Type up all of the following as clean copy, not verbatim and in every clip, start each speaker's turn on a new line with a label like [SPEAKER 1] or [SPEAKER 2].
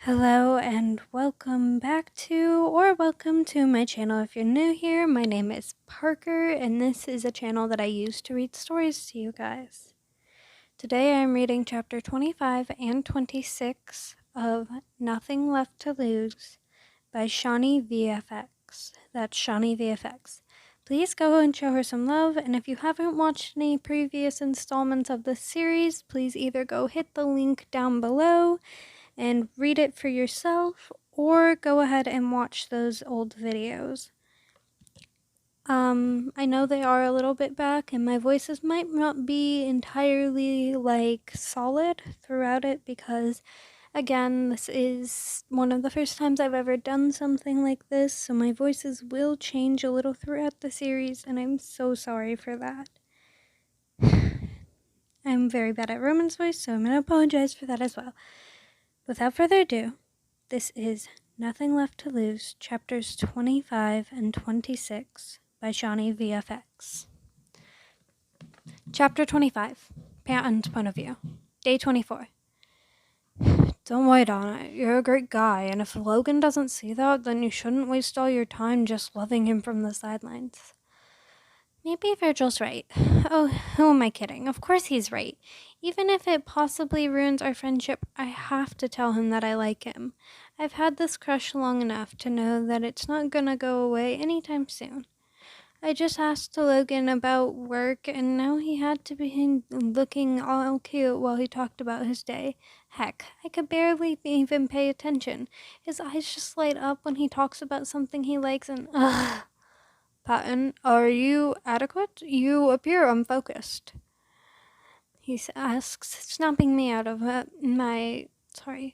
[SPEAKER 1] Hello and welcome back to, or welcome to my channel. If you're new here, my name is Parker and this is a channel that I use to read stories to you guys. Today I'm reading chapter 25 and 26 of Nothing Left to Lose by Shawnee VFX. That's Shawnee VFX. Please go and show her some love, and if you haven't watched any previous installments of this series, please either go hit the link down below and read it for yourself, or go ahead and watch those old videos. I know they are a little bit back, and my voices might not be entirely, solid throughout it, because, again, this is one of the first times I've ever done something like this, so my voices will change a little throughout the series, and I'm so sorry for that. I'm very bad at Roman's voice, so I'm going to apologize for that as well. Without further ado, this is Nothing Left to Lose, chapters 25 and 26 by Shawnee VFX. Chapter 25, Patton's Point of View, Day 24. Don't wait on it. You're a great guy, and if Logan doesn't see that, then you shouldn't waste all your time just loving him from the sidelines. Maybe Virgil's right. Oh, who am I kidding? Of course he's right. Even if it possibly ruins our friendship, I have to tell him that I like him. I've had this crush long enough to know that it's not gonna go away anytime soon. I just asked Logan about work, and now he had to be looking all cute while he talked about his day. Heck, I could barely even pay attention. His eyes just light up when he talks about something he likes, and ugh. Patton, are you adequate? You appear unfocused. He asks, snapping me out of my thoughts.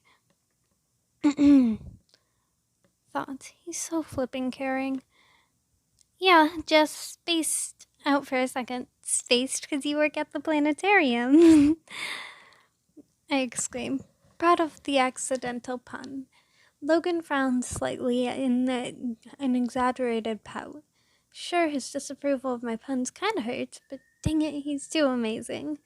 [SPEAKER 1] He's so flipping caring. Yeah, just spaced out for a second. Spaced because you work at the planetarium. I exclaim, proud of the accidental pun. Logan frowned slightly in an exaggerated pout. Sure, his disapproval of my puns kinda hurts, but dang it, he's too amazing.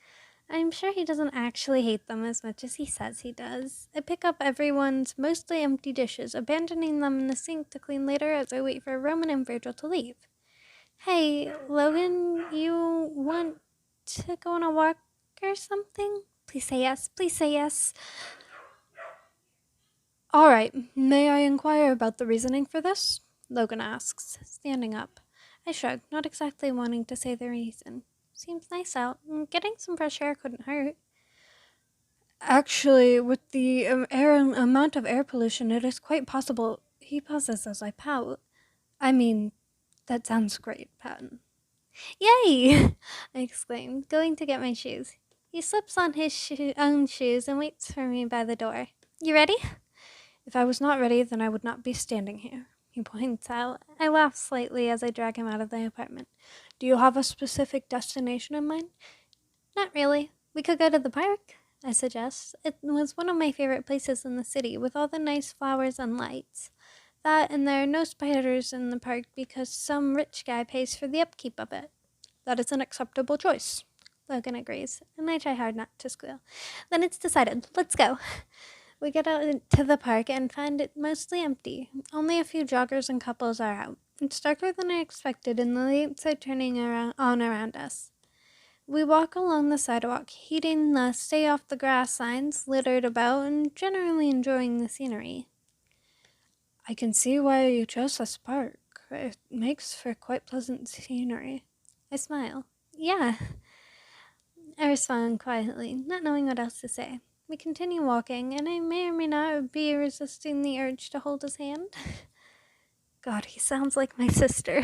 [SPEAKER 1] I'm sure he doesn't actually hate them as much as he says he does. I pick up everyone's mostly empty dishes, abandoning them in the sink to clean later as I wait for Roman and Virgil to leave. Hey, Logan, you want to go on a walk or something? Please say yes, please say yes. All right, may I inquire about the reasoning for this? Logan asks, standing up. I shrug, not exactly wanting to say the reason. Seems nice out. Getting some fresh air couldn't hurt. Actually, with the amount of air pollution, it is quite possible. He pauses as I pout. I mean, that sounds great, Patton. Yay! I exclaimed, going to get my shoes. He slips on his own shoes and waits for me by the door. You ready? If I was not ready, then I would not be standing here, he points out. I laugh slightly as I drag him out of the apartment. Do you have a specific destination in mind? Not really. We could go to the park, I suggest. It was one of my favorite places in the city, with all the nice flowers and lights. That, and there are no spiders in the park because some rich guy pays for the upkeep of it. That is an acceptable choice, Logan agrees, and I try hard not to squeal. Then it's decided. Let's go. We get out to the park and find it mostly empty. Only a few joggers and couples are out. It's darker than I expected, and the lights are turning around us. We walk along the sidewalk, heeding the stay off the grass signs littered about and generally enjoying the scenery. I can see why you chose this park. It makes for quite pleasant scenery. I smile. Yeah. I respond quietly, not knowing what else to say. We continue walking, and I may or may not be resisting the urge to hold his hand. God, he sounds like my sister.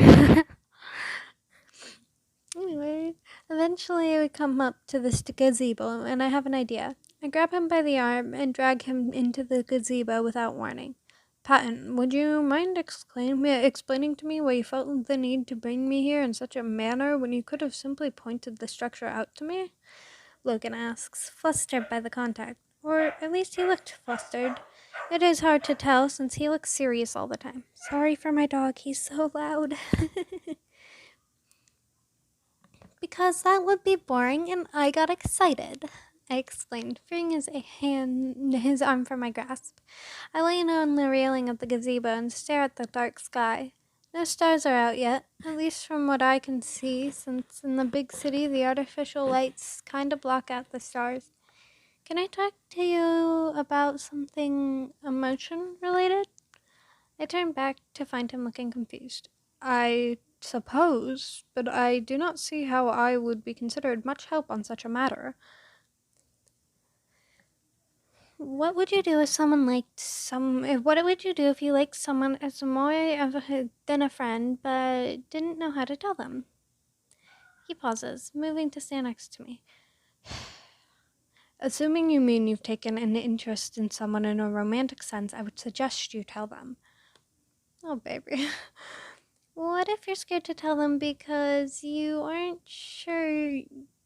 [SPEAKER 1] Anyway, eventually we come up to this gazebo, and I have an idea. I grab him by the arm and drag him into the gazebo without warning. Patton, would you mind explaining to me why you felt the need to bring me here in such a manner when you could have simply pointed the structure out to me? Logan asks, flustered by the contact. Or at least he looked flustered. It is hard to tell since he looks serious all the time. Sorry for my dog, he's so loud. Because that would be boring and I got excited, I explained, freeing his arm from my grasp. I lean on the railing of the gazebo and stare at the dark sky. No stars are out yet, at least from what I can see, since in the big city the artificial lights kind of block out the stars. Can I talk to you about something emotion related? I turned back to find him looking confused. I suppose, but I do not see how I would be considered much help on such a matter. What would you do if someone liked some? What would you do if you liked someone as more than a friend, but didn't know how to tell them? He pauses, moving to stand next to me. Assuming you mean you've taken an interest in someone in a romantic sense, I would suggest you tell them. Oh, baby. What if you're scared to tell them because you aren't sure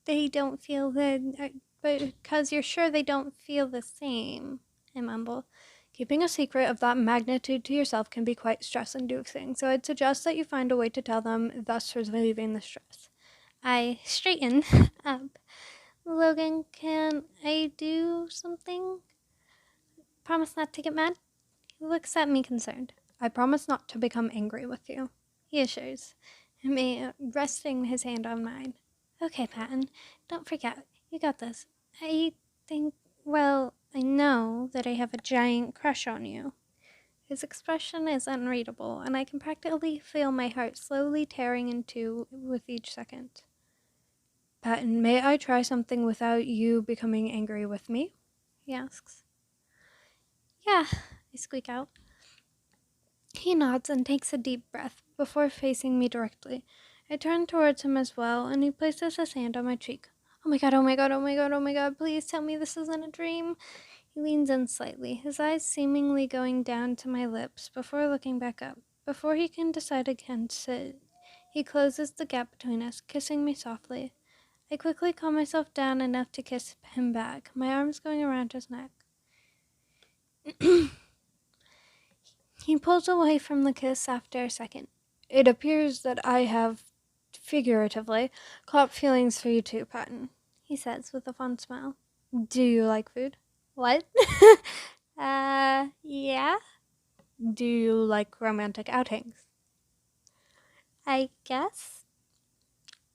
[SPEAKER 1] they don't feel but because you're sure they don't feel the same? I mumble. Keeping a secret of that magnitude to yourself can be quite stress-inducing, so I'd suggest that you find a way to tell them, thus relieving the stress. I straighten up. Logan, can I do something? Promise not to get mad? He looks at me concerned. I promise not to become angry with you, he assures me, resting his hand on mine. Okay, Patton, don't freak out. You got this. I think, well, I know that I have a giant crush on you. His expression is unreadable, and I can practically feel my heart slowly tearing in two with each second. Patton, may I try something without you becoming angry with me? He asks. Yeah, I squeak out. He nods and takes a deep breath before facing me directly. I turn towards him as well, and he places his hand on my cheek. Oh my god, oh my god, oh my god, oh my god, please tell me this isn't a dream. He leans in slightly, his eyes seemingly going down to my lips before looking back up. Before he can decide against it, he closes the gap between us, kissing me softly. I quickly calm myself down enough to kiss him back, my arms going around his neck. He pulls away from the kiss after a second. It appears that I have, figuratively, caught feelings for you too, Patton, he says with a fond smile. Do you like food? What? Yeah? Do you like romantic outings? I guess.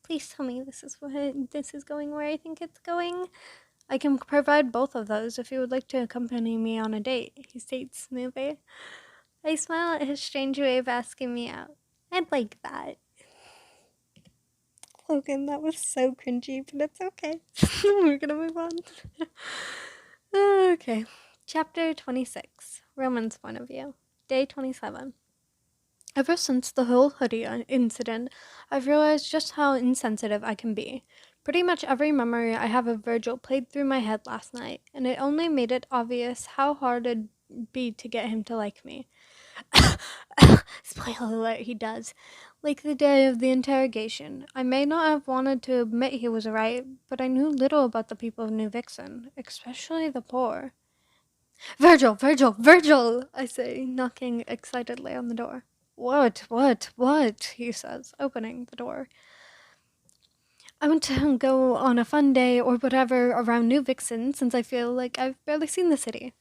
[SPEAKER 1] Please tell me this is going where I think it's going. I can provide both of those if you would like to accompany me on a date, he states smoothly. I smile at his strange way of asking me out. I'd like that. Logan, that was so cringy, but it's okay. We're gonna move on. Okay. Chapter 26. Roman's point of view. Day 27. Ever since the whole hoodie incident, I've realized just how insensitive I can be. Pretty much every memory I have of Virgil played through my head last night, and it only made it obvious how hard it'd be to get him to like me. Spoiler alert, he does. Like the day of the interrogation. I may not have wanted to admit he was right, but I knew little about the people of New Vixen, especially the poor. Virgil, Virgil, Virgil, I say, knocking excitedly on the door. What, he says, opening the door. I want to go on a fun day or whatever around New Vixen since I feel like I've barely seen the city.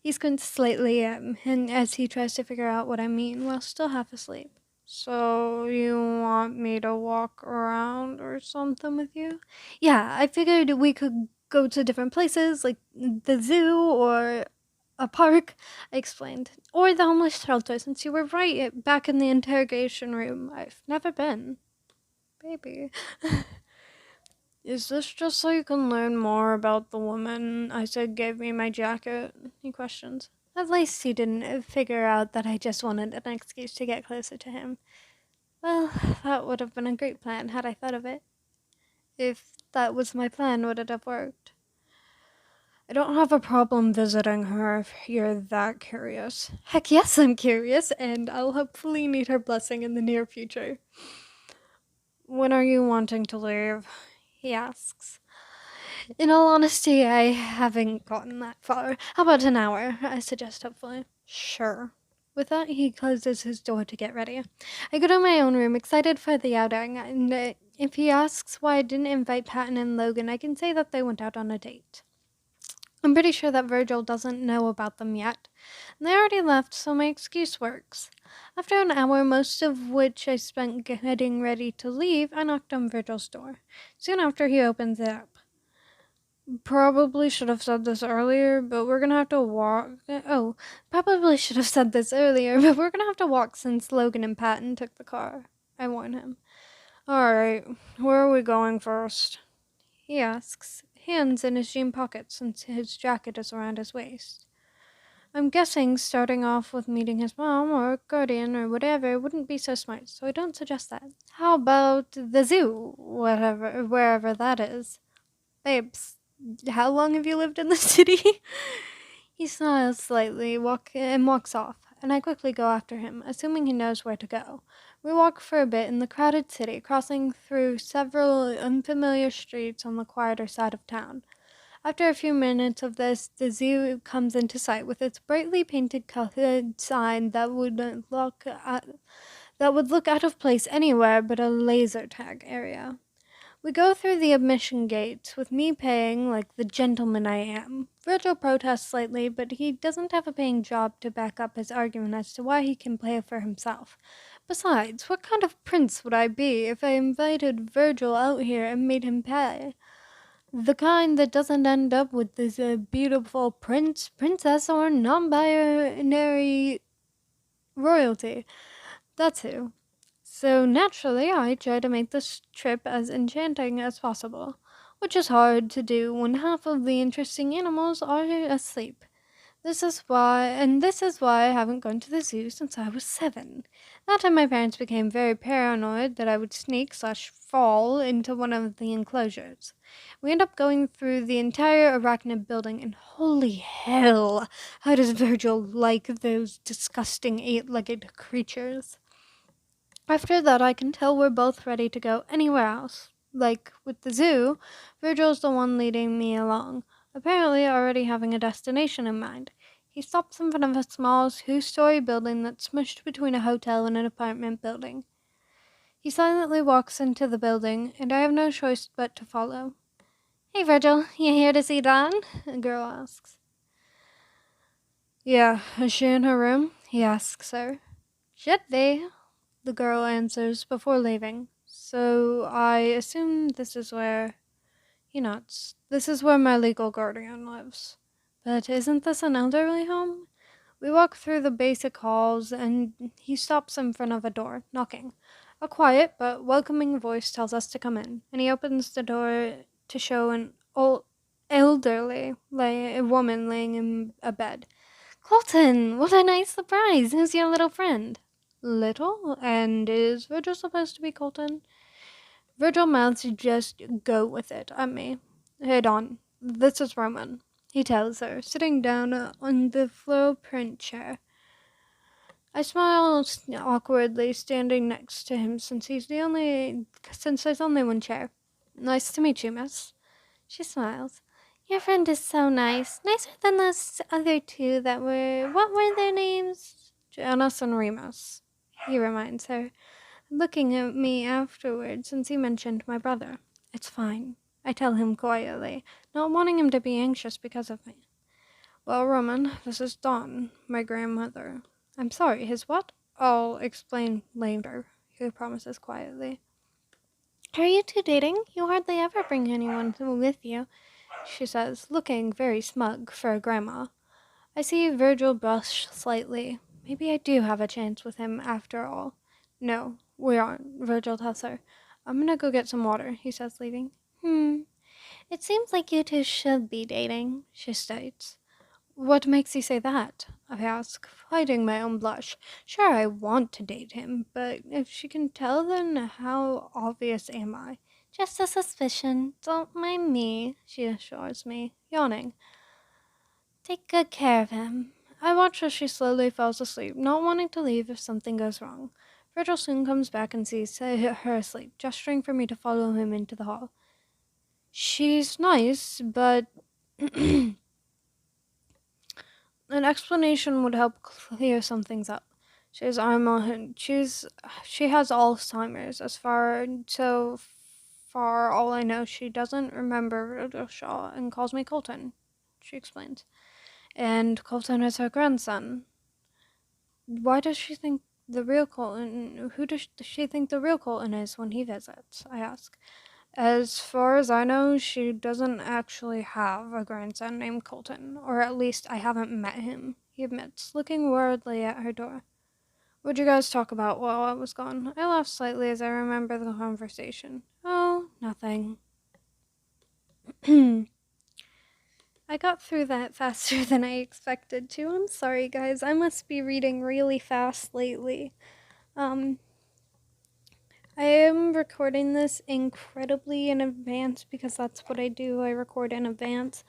[SPEAKER 1] He squints slightly and as he tries to figure out what I mean while still half asleep. So you want me to walk around or something with you? Yeah, I figured we could go to different places like the zoo or a park, I explained. Or the homeless shelter since you were right back in the interrogation room. I've never been. Baby. Is this just so you can learn more about the woman I said gave me my jacket? He questions. At least he didn't figure out that I just wanted an excuse to get closer to him. Well, that would have been a great plan had I thought of it. If that was my plan, would it have worked? I don't have a problem visiting her if you're that curious. Heck yes, I'm curious, and I'll hopefully need her blessing in the near future. When are you wanting to leave? He asks. In all honesty, I haven't gotten that far. How about an hour? I suggest hopefully. Sure. With that, he closes his door to get ready. I go to my own room, excited for the outing, and If he asks why I didn't invite Patton and Logan, I can say that they went out on a date. I'm pretty sure that Virgil doesn't know about them yet. They already left, so my excuse works. After an hour, most of which I spent getting ready to leave, I knocked on Virgil's door. Soon after, he opens it up. Probably should have said this earlier, but we're gonna have to walk. Oh, probably should have said this earlier, but we're gonna have to walk since Logan and Patton took the car. I warn him. Alright, where are we going first? He asks, hands in his jean pockets since his jacket is around his waist. I'm guessing starting off with meeting his mom or guardian or whatever wouldn't be so smart, so I don't suggest that. How about the zoo, wherever that is? Babes, how long have you lived in the city? He smiles slightly and walks off, and I quickly go after him, assuming he knows where to go. We walk for a bit in the crowded city, crossing through several unfamiliar streets on the quieter side of town. After a few minutes of this, the zoo comes into sight with its brightly painted colored sign that would look out of place anywhere but a laser tag area. We go through the admission gates, with me paying like the gentleman I am. Virgil protests slightly, but he doesn't have a paying job to back up his argument as to why he can pay for himself. Besides, what kind of prince would I be if I invited Virgil out here and made him pay? The kind that doesn't end up with this beautiful prince, princess, or non-binary royalty. That's who. So naturally, I try to make this trip as enchanting as possible, which is hard to do when half of the interesting animals are asleep. This is why I haven't gone to the zoo since I was 7. That time my parents became very paranoid that I would sneak/fall into one of the enclosures. We end up going through the entire arachnid building, and holy hell, how does Virgil like those disgusting 8-legged creatures? After that, I can tell we're both ready to go anywhere else. Like with the zoo, Virgil's the one leading me along, apparently already having a destination in mind. He stops in front of a small 2-story building that's smushed between a hotel and an apartment building. He silently walks into the building, and I have no choice but to follow. Hey, Virgil, you here to see Dawn? A girl asks. Yeah, is she in her room? He asks her. Should be, the girl answers before leaving. So I assume this is where... He nods. This is where my legal guardian lives. But isn't this an elderly home? We walk through the basic halls, and he stops in front of a door, knocking. A quiet but welcoming voice tells us to come in, and he opens the door to show an elderly woman laying in a bed. Colton, what a nice surprise! Who's your little friend? Little? And is Virgil supposed to be Colton? Virgil mouths just go with it at me. Hey, Dawn, this is Roman, he tells her, sitting down on the floral print chair. I smile awkwardly, standing next to him since there's only one chair. Nice to meet you, miss. She smiles. Your friend is so nice. Nicer than those other two that were... What were their names? Janice and Remus, he reminds her, looking at me afterward since he mentioned my brother. It's fine, I tell him quietly, not wanting him to be anxious because of me. Well, Roman, this is Dawn, my grandmother. I'm sorry, his what? I'll explain later, he promises quietly. Are you two dating? You hardly ever bring anyone with you, she says, looking very smug for a grandma. I see Virgil blush slightly. Maybe I do have a chance with him after all. No, we aren't, Virgil tells her. I'm gonna go get some water, he says, leaving. It seems like you two should be dating, she states. What makes you say that? I ask, hiding my own blush. Sure, I want to date him, but if she can tell, then how obvious am I? Just a suspicion. Don't mind me, she assures me, yawning. Take good care of him. I watch as she slowly falls asleep, not wanting to leave if something goes wrong. Virgil soon comes back and sees her asleep, gesturing for me to follow him into the hall. She's nice, but an explanation would help clear some things up. She has Alzheimer's, For all I know, she doesn't remember Virgil Shaw and calls me Colton, she explains. And Colton is her grandson. Why does she think the real Colton? Who does she think the real Colton is when he visits? I ask. As far as I know, she doesn't actually have a grandson named Colton, or at least I haven't met him, he admits, looking worriedly at her door. What'd you guys talk about while I was gone? I laughed slightly as I remember the conversation. Oh, nothing. I got through that faster than I expected to. I'm sorry, guys. I must be reading really fast lately. I am recording this incredibly in advance because that's what I do. I record in advance.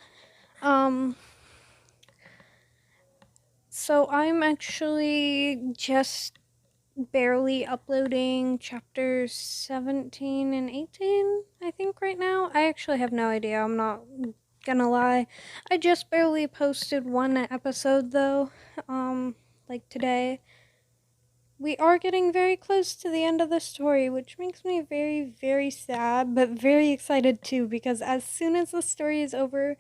[SPEAKER 1] So I'm actually just barely uploading chapters 17 and 18, I think, right now. I actually have no idea. I'm not gonna lie. I just barely posted one episode, though, like today. We are getting very close to the end of the story, which makes me very, very sad, but very excited too, because as soon as the story is over,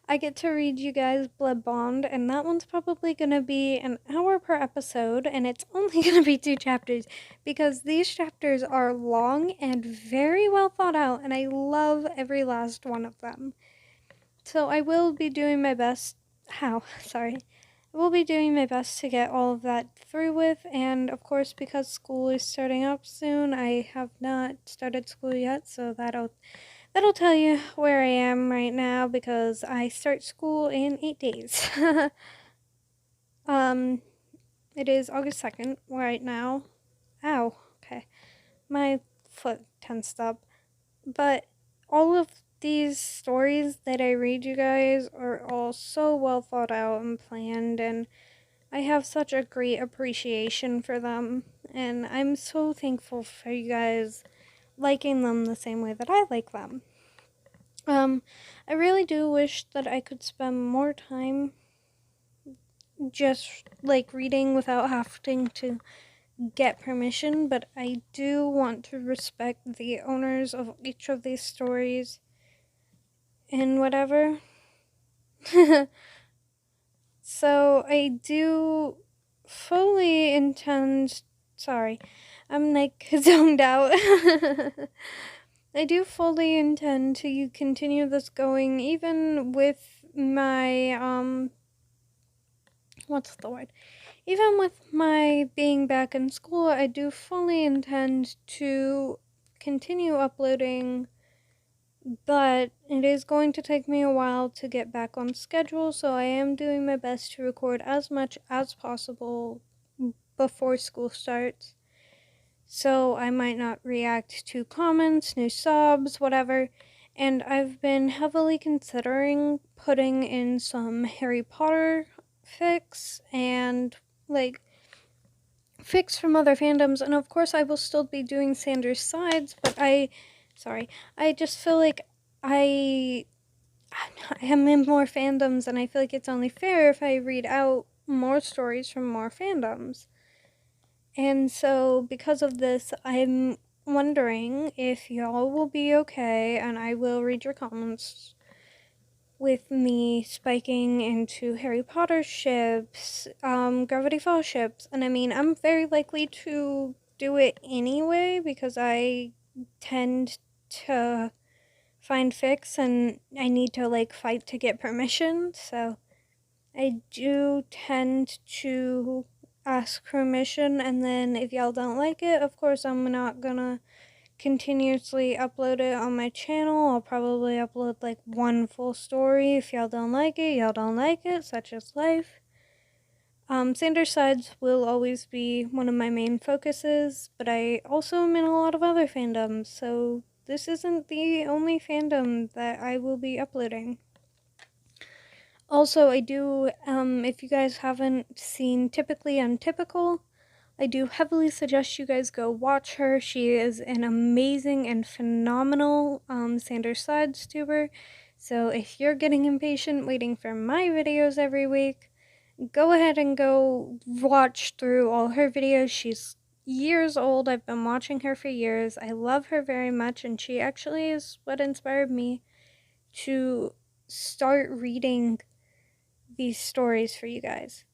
[SPEAKER 1] I get to read you guys Blood Bond, and that one's probably gonna be an hour per episode, and it's only gonna be 2 chapters, because these chapters are long and very well thought out, and I love every last one of them. So I will be doing my best. I will be doing my best to get all of that through with, and of course, because school is starting up soon, I have not started school yet, so that'll tell you where I am right now, because I start school in 8 days. It is August 2nd right now. Ow, okay. My foot tensed up. But all of these stories that I read you guys are all so well thought out and planned, and I have such a great appreciation for them, and I'm so thankful for you guys liking them the same way that I like them. I really do wish that I could spend more time just like reading without having to get permission, but I do want to respect the owners of each of these stories and whatever. So I do fully intend. Sorry, I'm like zoned out. I do fully intend to continue this going, even with my, what's the word? Even with my being back in school, I do fully intend to continue uploading, but it is going to take me a while to get back on schedule, so I am doing my best to record as much as possible before school starts. So I might not react to comments, new subs, whatever. And I've been heavily considering putting in some Harry Potter fics and like fics from other fandoms, and of course I will still be doing Sanders sides, but I just feel like I am in more fandoms, and I feel like it's only fair if I read out more stories from more fandoms. And so, because of this, I'm wondering if y'all will be okay, and I will read your comments, with me spiking into Harry Potter ships, Gravity Falls ships, and I mean, I'm very likely to do it anyway, because I tend to find fics, and I need to, like, fight to get permission, so I do tend to ask permission, and then if y'all don't like it, of course I'm not gonna continuously upload it on my channel. I'll probably upload like one full story. If y'all don't like it, y'all don't like it, such as life. Sanders Sides will always be one of my main focuses, but I also am in a lot of other fandoms, so this isn't the only fandom that I will be uploading. Also, I do, if you guys haven't seen Typically Untypical, I do heavily suggest you guys go watch her. She is an amazing and phenomenal Sanders Sides tuber. So if you're getting impatient waiting for my videos every week, go ahead and go watch through all her videos. She's years old. I've been watching her for years. I love her very much, and she actually is what inspired me to start reading these stories for you guys.